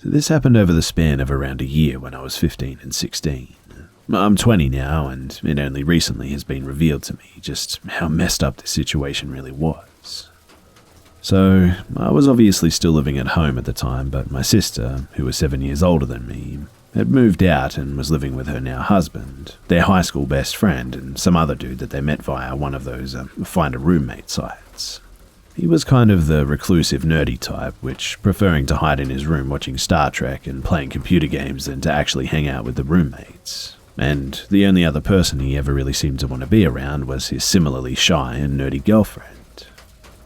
This happened over the span of around a year when I was 15 and 16. I'm 20 now, and it only recently has been revealed to me just how messed up this situation really was. So, I was obviously still living at home at the time, but my sister, who was 7 years older than me, had moved out and was living with her now husband, their high school best friend, and some other dude that they met via one of those find a roommate sites. He was kind of the reclusive nerdy type, which preferring to hide in his room watching Star Trek and playing computer games than to actually hang out with the roommates. And the only other person he ever really seemed to want to be around was his similarly shy and nerdy girlfriend.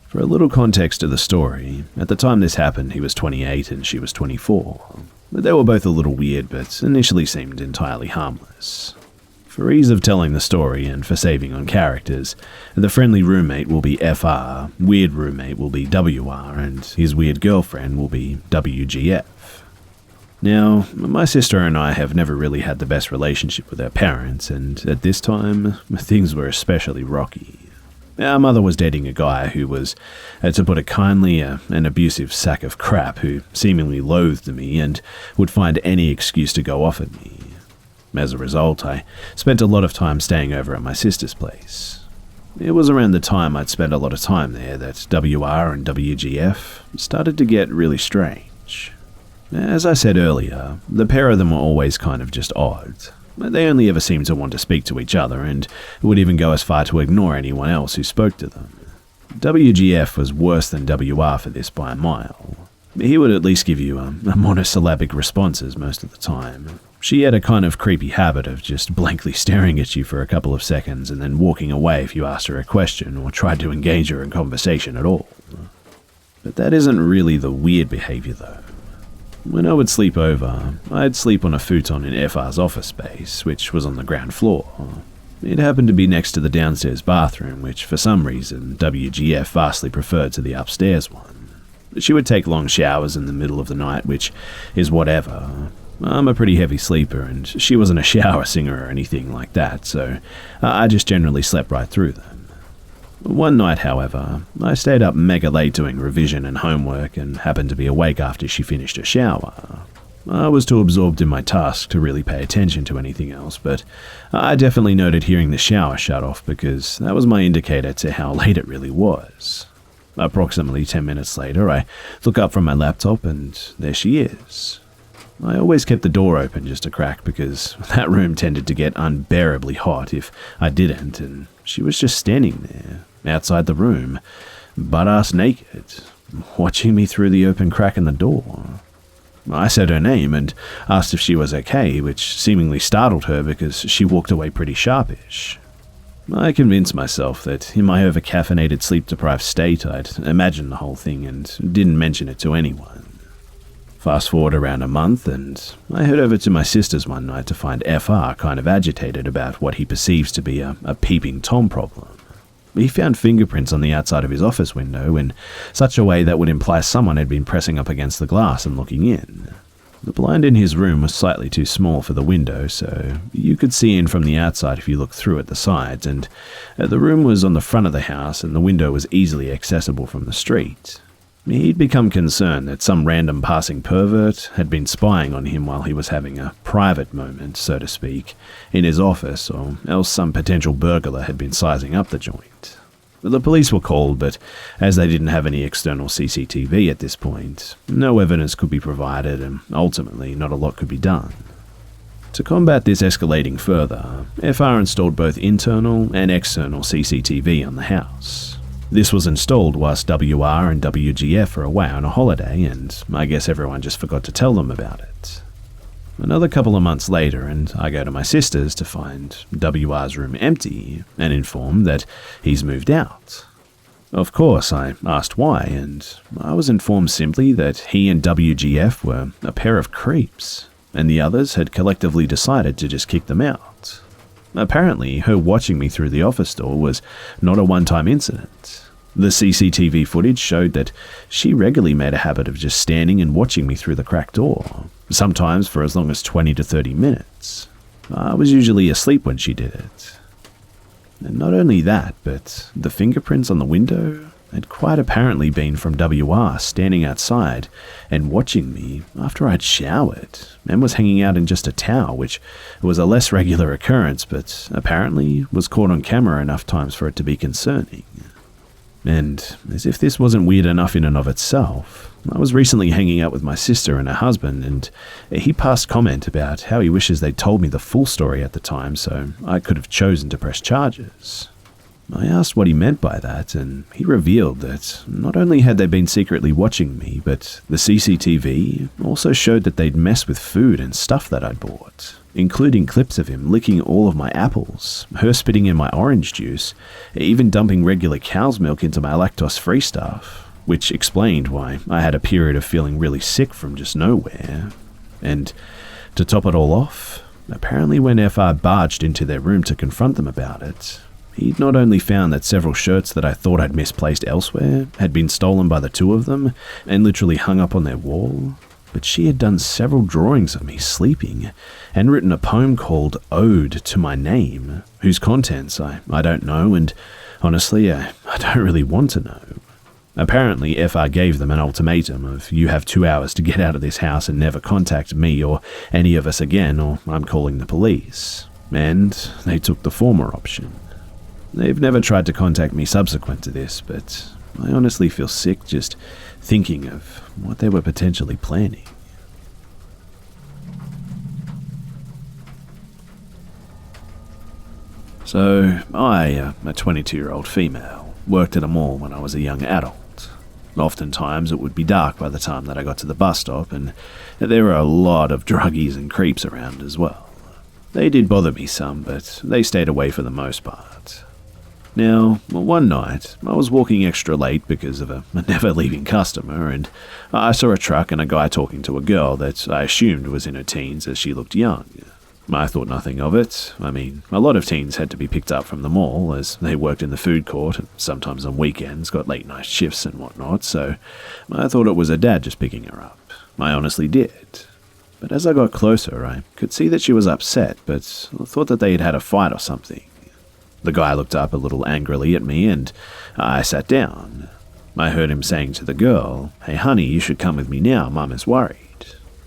For a little context to the story, at the time this happened he was 28 and she was 24. They were both a little weird, but initially seemed entirely harmless. For ease of telling the story and for saving on characters, the friendly roommate will be FR, weird roommate will be WR, and his weird girlfriend will be WGF. Now, my sister and I have never really had the best relationship with our parents, and at this time, things were especially rocky. Our mother was dating a guy who was, to put it kindly, an abusive sack of crap who seemingly loathed me and would find any excuse to go off at me. As a result, I spent a lot of time staying over at my sister's place. It was around the time I'd spent a lot of time there that WR and WGF started to get really strange. As I said earlier, the pair of them were always kind of just odd. They only ever seemed to want to speak to each other and would even go as far to ignore anyone else who spoke to them. WGF was worse than WR for this by a mile. He would at least give you monosyllabic responses most of the time. She had a kind of creepy habit of just blankly staring at you for a couple of seconds and then walking away if you asked her a question or tried to engage her in conversation at all. But that isn't really the weird behavior though. When I would sleep over, I'd sleep on a futon in FR's office space, which was on the ground floor. It happened to be next to the downstairs bathroom, which for some reason WGF vastly preferred to the upstairs one. She would take long showers in the middle of the night, which is whatever. I'm a pretty heavy sleeper, and she wasn't a shower singer or anything like that, so I just generally slept right through them. One night, however, I stayed up mega late doing revision and homework and happened to be awake after she finished her shower. I was too absorbed in my task to really pay attention to anything else, but I definitely noted hearing the shower shut off because that was my indicator to how late it really was. Approximately 10 minutes later, I look up from my laptop and there she is. I always kept the door open just a crack because that room tended to get unbearably hot if I didn't, and she was just standing there, outside the room, butt-ass naked, watching me through the open crack in the door. I said her name and asked if she was okay, which seemingly startled her because she walked away pretty sharpish. I convinced myself that in my over-caffeinated, sleep-deprived state I'd imagined the whole thing and didn't mention it to anyone. Fast forward around a month, and I head over to my sister's one night to find FR kind of agitated about what he perceives to be a peeping Tom problem. He found fingerprints on the outside of his office window in such a way that would imply someone had been pressing up against the glass and looking in. The blind in his room was slightly too small for the window, so you could see in from the outside if you looked through at the sides, and the room was on the front of the house and the window was easily accessible from the street. He'd become concerned that some random passing pervert had been spying on him while he was having a private moment, so to speak, in his office, or else some potential burglar had been sizing up the joint. The police were called, but as they didn't have any external CCTV at this point, no evidence could be provided and ultimately not a lot could be done. To combat this escalating further, FR installed both internal and external CCTV on the house. This was installed whilst WR and WGF were away on a holiday, and I guess everyone just forgot to tell them about it. Another couple of months later, and I go to my sister's to find WR's room empty and informed that he's moved out. Of course, I asked why, and I was informed simply that he and WGF were a pair of creeps, and the others had collectively decided to just kick them out. Apparently, her watching me through the office door was not a one-time incident. The CCTV footage showed that she regularly made a habit of just standing and watching me through the cracked door, sometimes for as long as 20 to 30 minutes. I was usually asleep when she did it. And not only that, but the fingerprints on the window, had quite apparently been from WR, standing outside and watching me after I'd showered, and was hanging out in just a towel, which was a less regular occurrence, but apparently was caught on camera enough times for it to be concerning. And as if this wasn't weird enough in and of itself, I was recently hanging out with my sister and her husband, and he passed comment about how he wishes they'd told me the full story at the time so I could have chosen to press charges. I asked what he meant by that, and he revealed that not only had they been secretly watching me, but the CCTV also showed that they'd messed with food and stuff that I'd bought, including clips of him licking all of my apples, her spitting in my orange juice, even dumping regular cow's milk into my lactose-free stuff, which explained why I had a period of feeling really sick from just nowhere. And to top it all off, apparently when FR barged into their room to confront them about it, he'd not only found that several shirts that I thought I'd misplaced elsewhere had been stolen by the two of them and literally hung up on their wall, but she had done several drawings of me sleeping and written a poem called Ode to My Name, whose contents I don't know, and honestly, I don't really want to know. Apparently, FR gave them an ultimatum of, you have 2 hours to get out of this house and never contact me or any of us again, or I'm calling the police. And they took the former option. They've never tried to contact me subsequent to this, but I honestly feel sick just thinking of what they were potentially planning. So, I, a 22-year-old female, worked at a mall when I was a young adult. Oftentimes it would be dark by the time that I got to the bus stop, and there were a lot of druggies and creeps around as well. They did bother me some, but they stayed away for the most part. Now, one night, I was walking extra late because of a never-leaving customer, and I saw a truck and a guy talking to a girl that I assumed was in her teens as she looked young. I thought nothing of it. I mean, a lot of teens had to be picked up from the mall as they worked in the food court and sometimes on weekends got late-night shifts and whatnot, so I thought it was her dad just picking her up. I honestly did. But as I got closer, I could see that she was upset, but I thought that they had had a fight or something. The guy looked up a little angrily at me and I sat down. I heard him saying to the girl, "Hey honey, you should come with me now, Mum is worried."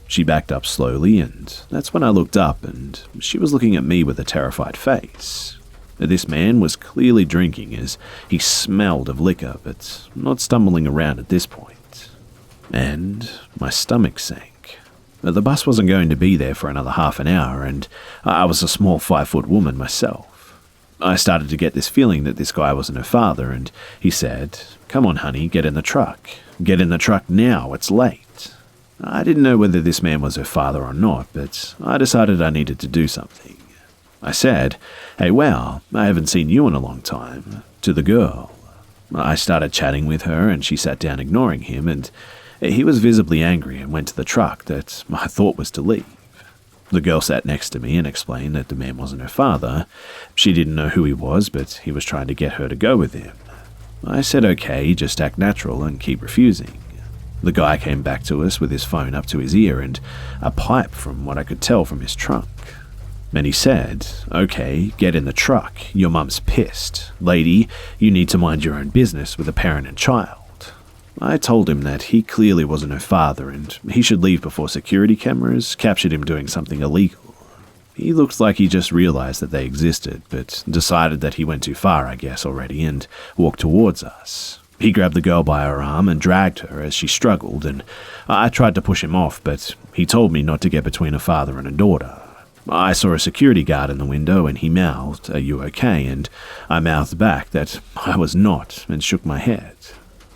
She backed up slowly, and that's when I looked up, and she was looking at me with a terrified face. This man was clearly drinking as he smelled of liquor, but not stumbling around at this point. And my stomach sank. The bus wasn't going to be there for another half an hour, and I was a small 5-foot woman myself. I started to get this feeling that this guy wasn't her father, and he said, "Come on, honey, get in the truck. Get in the truck now, it's late." I didn't know whether this man was her father or not, but I decided I needed to do something. I said, "Hey, wow, I haven't seen you in a long time," to the girl. I started chatting with her, and she sat down ignoring him, and he was visibly angry and went to the truck that I thought was to leave. The girl sat next to me and explained that the man wasn't her father. She didn't know who he was, but he was trying to get her to go with him. I said okay, just act natural and keep refusing. The guy came back to us with his phone up to his ear and a pipe from what I could tell from his trunk. And he said, "Okay, get in the truck. Your mum's pissed. Lady, you need to mind your own business with a parent and child." I told him that he clearly wasn't her father and he should leave before security cameras captured him doing something illegal. He looked like he just realized that they existed, but decided that he went too far, I guess, already, and walked towards us. He grabbed the girl by her arm and dragged her as she struggled, and I tried to push him off, but he told me not to get between a father and a daughter. I saw a security guard in the window and he mouthed, "Are you okay?" And I mouthed back that I was not and shook my head.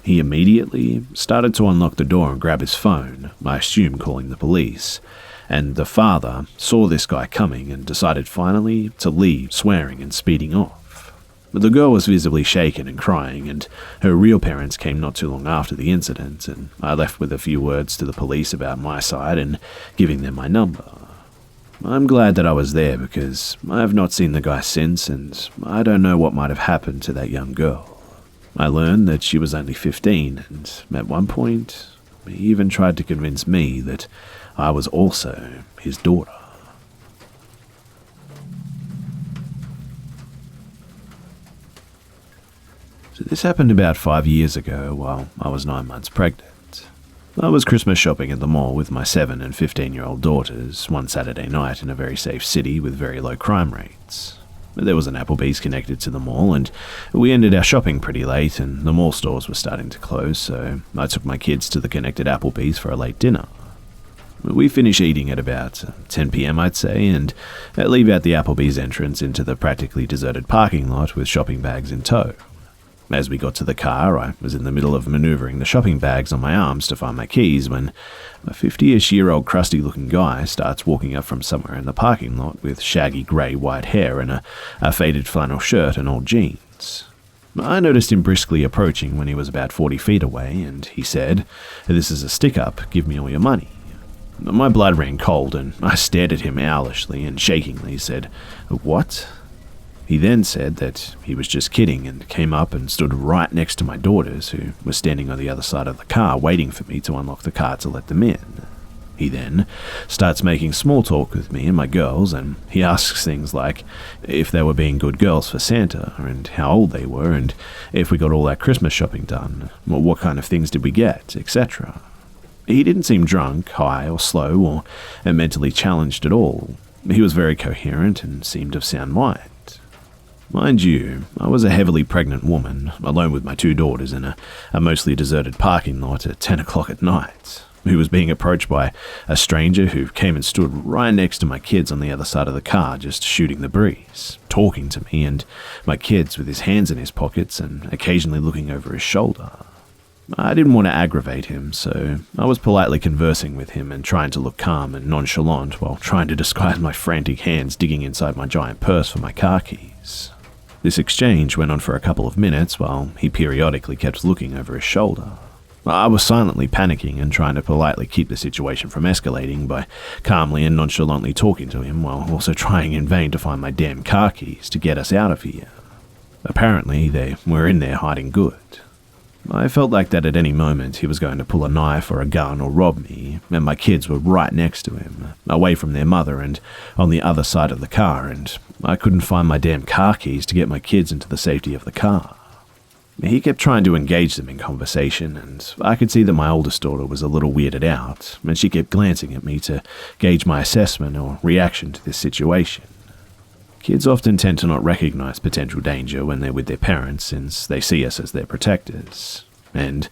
He immediately started to unlock the door and grab his phone, I assume calling the police, and the father saw this guy coming and decided finally to leave, swearing and speeding off. But the girl was visibly shaken and crying, and her real parents came not too long after the incident, and I left with a few words to the police about my side and giving them my number. I'm glad that I was there because I have not seen the guy since, and I don't know what might have happened to that young girl. I learned that she was only 15, and at one point, he even tried to convince me that I was also his daughter. So This happened about 5 years ago while I was 9 months pregnant. I was Christmas shopping at the mall with my 7 and 15-year-old daughters one Saturday night in a very safe city with very low crime rates. There was an Applebee's connected to the mall, and we ended our shopping pretty late, and the mall stores were starting to close, so I took my kids to the connected Applebee's for a late dinner. We finish eating at about 10 p.m, I'd say, and leave out the Applebee's entrance into the practically deserted parking lot with shopping bags in tow. As we got to the car, I was in the middle of maneuvering the shopping bags on my arms to find my keys when a 50-ish-year-old crusty-looking guy starts walking up from somewhere in the parking lot with shaggy grey-white hair and a faded flannel shirt and old jeans. I noticed him briskly approaching when he was about 40 feet away, and he said, "This is a stick-up, give me all your money." My blood ran cold, and I stared at him owlishly and shakingly said, "What?" He then said that he was just kidding and came up and stood right next to my daughters, who were standing on the other side of the car waiting for me to unlock the car to let them in. He then starts making small talk with me and my girls, and he asks things like if they were being good girls for Santa, and how old they were, and if we got all our Christmas shopping done, or what kind of things did we get, etc. He didn't seem drunk, high, or slow, or mentally challenged at all. He was very coherent and seemed of sound mind. Mind you, I was a heavily pregnant woman, alone with my 2 daughters in a mostly deserted parking lot at 10 o'clock at night, who was being approached by a stranger who came and stood right next to my kids on the other side of the car, just shooting the breeze, talking to me and my kids with his hands in his pockets and occasionally looking over his shoulder. I didn't want to aggravate him, so I was politely conversing with him and trying to look calm and nonchalant while trying to disguise my frantic hands digging inside my giant purse for my car keys. This exchange went on for a couple of minutes while he periodically kept looking over his shoulder. I was silently panicking and trying to politely keep the situation from escalating by calmly and nonchalantly talking to him while also trying in vain to find my damn car keys to get us out of here. Apparently, they were in there hiding good. I felt like that at any moment he was going to pull a knife or a gun or rob me, and my kids were right next to him, away from their mother and on the other side of the car, and I couldn't find my damn car keys to get my kids into the safety of the car. He kept trying to engage them in conversation, and I could see that my oldest daughter was a little weirded out, and she kept glancing at me to gauge my assessment or reaction to this situation. Kids often tend to not recognize potential danger when they're with their parents, since they see us as their protectors. And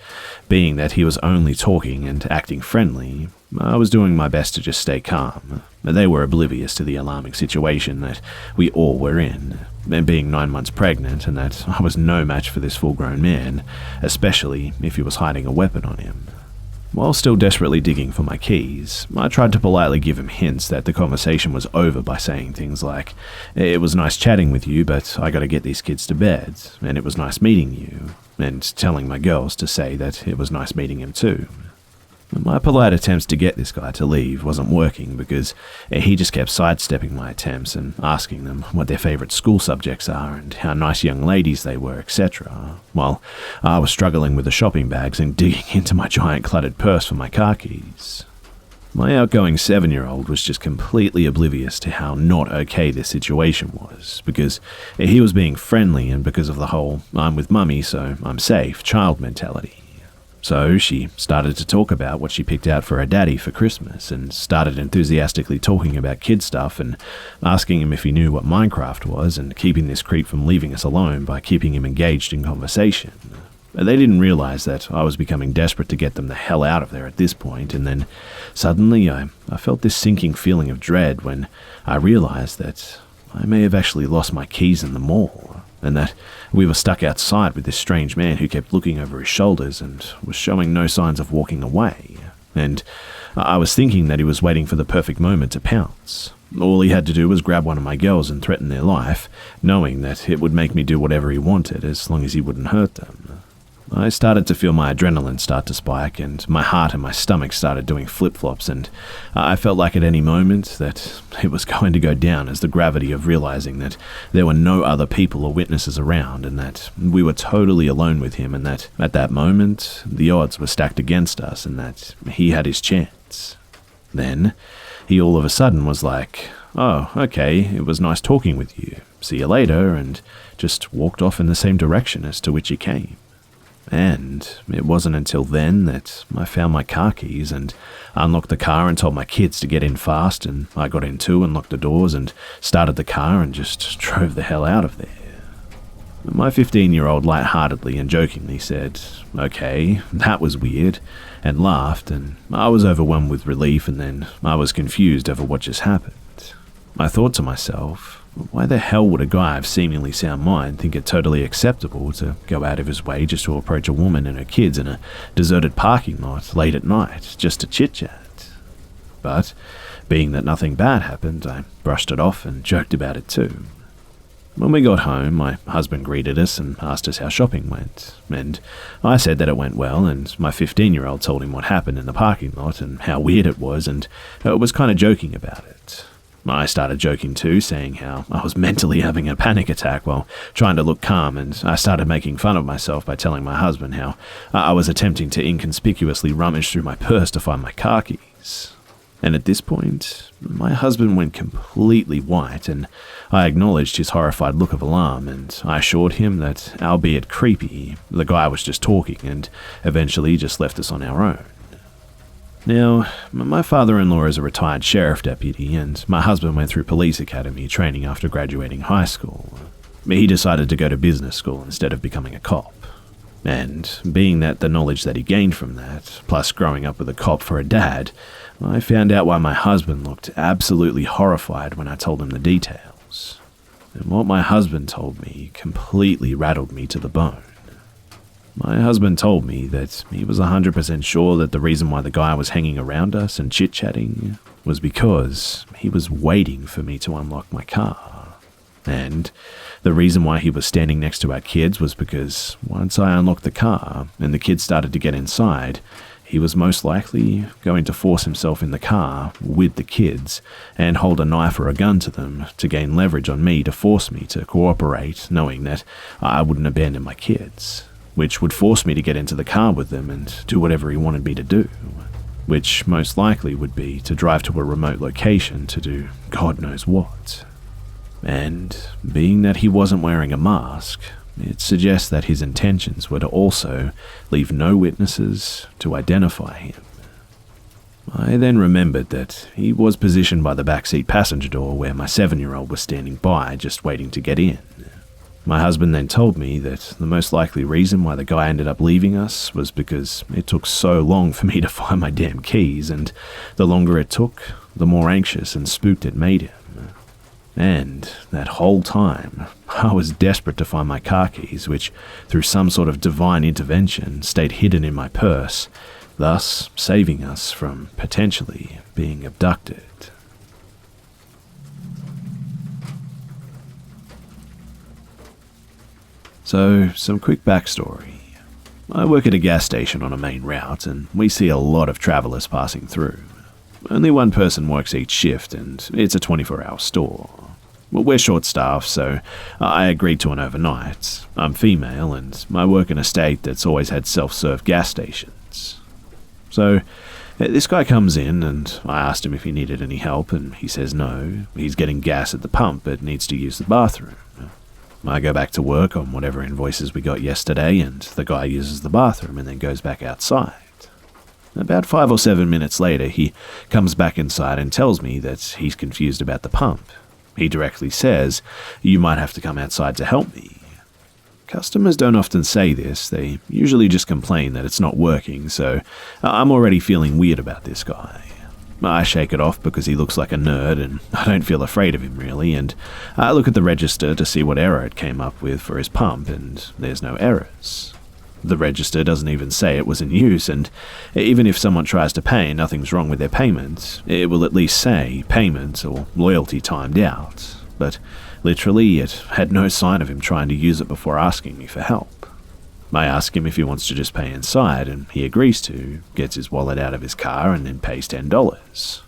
being that he was only talking and acting friendly, I was doing my best to just stay calm. They were oblivious to the alarming situation that we all were in, and being 9 months pregnant, and that I was no match for this full-grown man, especially if he was hiding a weapon on him. While still desperately digging for my keys, I tried to politely give him hints that the conversation was over by saying things like, "It was nice chatting with you, but I gotta get these kids to bed, and it was nice meeting you," and telling my girls to say that it was nice meeting him too. My polite attempts to get this guy to leave wasn't working because he just kept sidestepping my attempts and asking them what their favorite school subjects are and how nice young ladies they were, etc., while I was struggling with the shopping bags and digging into my giant cluttered purse for my car keys. My outgoing 7-year-old was just completely oblivious to how not okay this situation was, because he was being friendly and because of the whole "I'm with mummy, so I'm safe" child mentality. So she started to talk about what she picked out for her daddy for Christmas and started enthusiastically talking about kid stuff and asking him if he knew what Minecraft was and keeping this creep from leaving us alone by keeping him engaged in conversation. They didn't realize that I was becoming desperate to get them the hell out of there at this point, and then suddenly I felt this sinking feeling of dread when I realized that I may have actually lost my keys in the mall, and that we were stuck outside with this strange man who kept looking over his shoulders and was showing no signs of walking away. And I was thinking that he was waiting for the perfect moment to pounce. All he had to do was grab one of my girls and threaten their life, knowing that it would make me do whatever he wanted as long as he wouldn't hurt them. I started to feel my adrenaline start to spike, and my heart and my stomach started doing flip-flops, and I felt like at any moment that it was going to go down as the gravity of realizing that there were no other people or witnesses around, and that we were totally alone with him, and that at that moment the odds were stacked against us, and that he had his chance. Then he all of a sudden was like, "Oh, okay, it was nice talking with you. see you later, and just walked off in the same direction as to which he came. And it wasn't until then that I found my car keys and unlocked the car and told my kids to get in fast, and I got in too and locked the doors and started the car and just drove the hell out of there. My 15-year-old lightheartedly and jokingly said, "Okay, that was weird," and laughed, and I was overwhelmed with relief, and then I was confused over what just happened. I thought to myself, why the hell would a guy of seemingly sound mind think it totally acceptable to go out of his way just to approach a woman and her kids in a deserted parking lot late at night just to chit-chat? But, being that nothing bad happened, I brushed it off and joked about it too. When we got home, my husband greeted us and asked us how shopping went, and I said that it went well, and my 15-year-old told him what happened in the parking lot and how weird it was, and was kind of joking about it. I started joking too, saying how I was mentally having a panic attack while trying to look calm, and I started making fun of myself by telling my husband how I was attempting to inconspicuously rummage through my purse to find my car keys. And at this point, my husband went completely white, and I acknowledged his horrified look of alarm, and I assured him that, albeit creepy, the guy was just talking and eventually just left us on our own. Now, my father-in-law is a retired sheriff deputy, and my husband went through police academy training after graduating high school. He decided to go to business school instead of becoming a cop. And being that the knowledge that he gained from that, plus growing up with a cop for a dad, I found out why my husband looked absolutely horrified when I told him the details. And what my husband told me completely rattled me to the bone. My husband told me that he was 100% sure that the reason why the guy was hanging around us and chit-chatting was because he was waiting for me to unlock my car. And the reason why he was standing next to our kids was because once I unlocked the car and the kids started to get inside, he was most likely going to force himself in the car with the kids and hold a knife or a gun to them to gain leverage on me to force me to cooperate, knowing that I wouldn't abandon my kids, which would force me to get into the car with them and do whatever he wanted me to do, which most likely would be to drive to a remote location to do God knows what. And being that he wasn't wearing a mask, it suggests that his intentions were to also leave no witnesses to identify him. I then remembered that he was positioned by the backseat passenger door where my 7-year-old was standing by, just waiting to get in. My husband then told me that the most likely reason why the guy ended up leaving us was because it took so long for me to find my damn keys, and the longer it took, the more anxious and spooked it made him. And that whole time, I was desperate to find my car keys, which, through some sort of divine intervention, stayed hidden in my purse, thus saving us from potentially being abducted. So, some quick backstory. I work at a gas station on a main route, and we see a lot of travelers passing through. Only one person works each shift, and it's a 24-hour store. Well, we're short-staffed, so I agreed to an overnight. I'm female, and I work in a state that's always had self-serve gas stations. So, this guy comes in, and I asked him if he needed any help, and he says no. He's getting gas at the pump, but needs to use the bathroom. I go back to work on whatever invoices we got yesterday, and the guy uses the bathroom and then goes back outside. About 5 or 7 minutes later, he comes back inside and tells me that he's confused about the pump. He directly says, "You might have to come outside to help me." Customers don't often say this, they usually just complain that it's not working, so I'm already feeling weird about this guy. I shake it off because he looks like a nerd and I don't feel afraid of him really, and I look at the register to see what error it came up with for his pump, and there's no errors. The register doesn't even say it was in use, and even if someone tries to pay, nothing's wrong with their payment. It will at least say payment or loyalty timed out, but literally it had no sign of him trying to use it before asking me for help. I ask him if he wants to just pay inside, and he agrees to, gets his wallet out of his car, and then pays $10.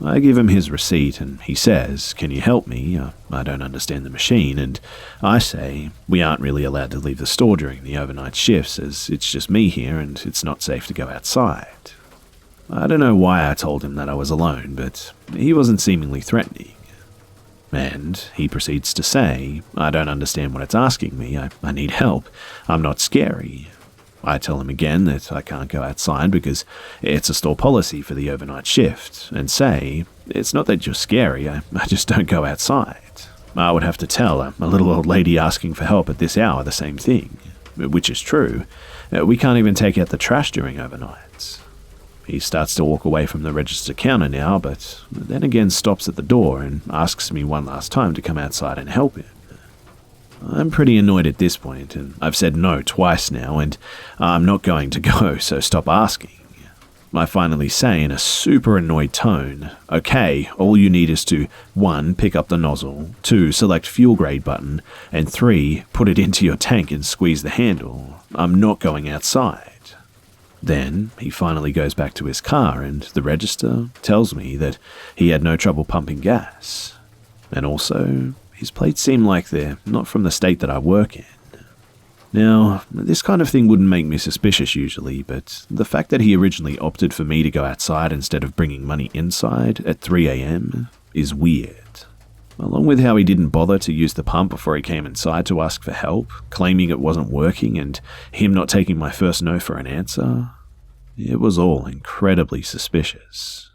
I give him his receipt, and he says, "Can you help me? I don't understand the machine," and I say, "We aren't really allowed to leave the store during the overnight shifts, as it's just me here, and it's not safe to go outside." I don't know why I told him that I was alone, but he wasn't seemingly threatening. And he proceeds to say, I don't understand what it's asking me. I need help. I'm not scary. I tell him again that I can't go outside because it's a store policy for the overnight shift, and say, it's not that you're scary, I just don't go outside. I would have to tell a little old lady asking for help at this hour the same thing, which is true. We can't even take out the trash during overnights. He starts to walk away from the register counter now, but then again stops at the door and asks me one last time to come outside and help him. I'm pretty annoyed at this point, and I've said no twice now, and I'm not going to go, so stop asking. I finally say in a super annoyed tone, okay, all you need is to 1. Pick up the nozzle, 2. Select fuel grade button, and 3. Put it into your tank and squeeze the handle. I'm not going outside. Then he finally goes back to his car, and the register tells me that he had no trouble pumping gas. And also, his plates seem like they're not from the state that I work in. Now, this kind of thing wouldn't make me suspicious usually, but the fact that he originally opted for me to go outside instead of bringing money inside at 3 a.m. is weird. Along with how he didn't bother to use the pump before he came inside to ask for help, claiming it wasn't working, and him not taking my first no for an answer, it was all incredibly suspicious.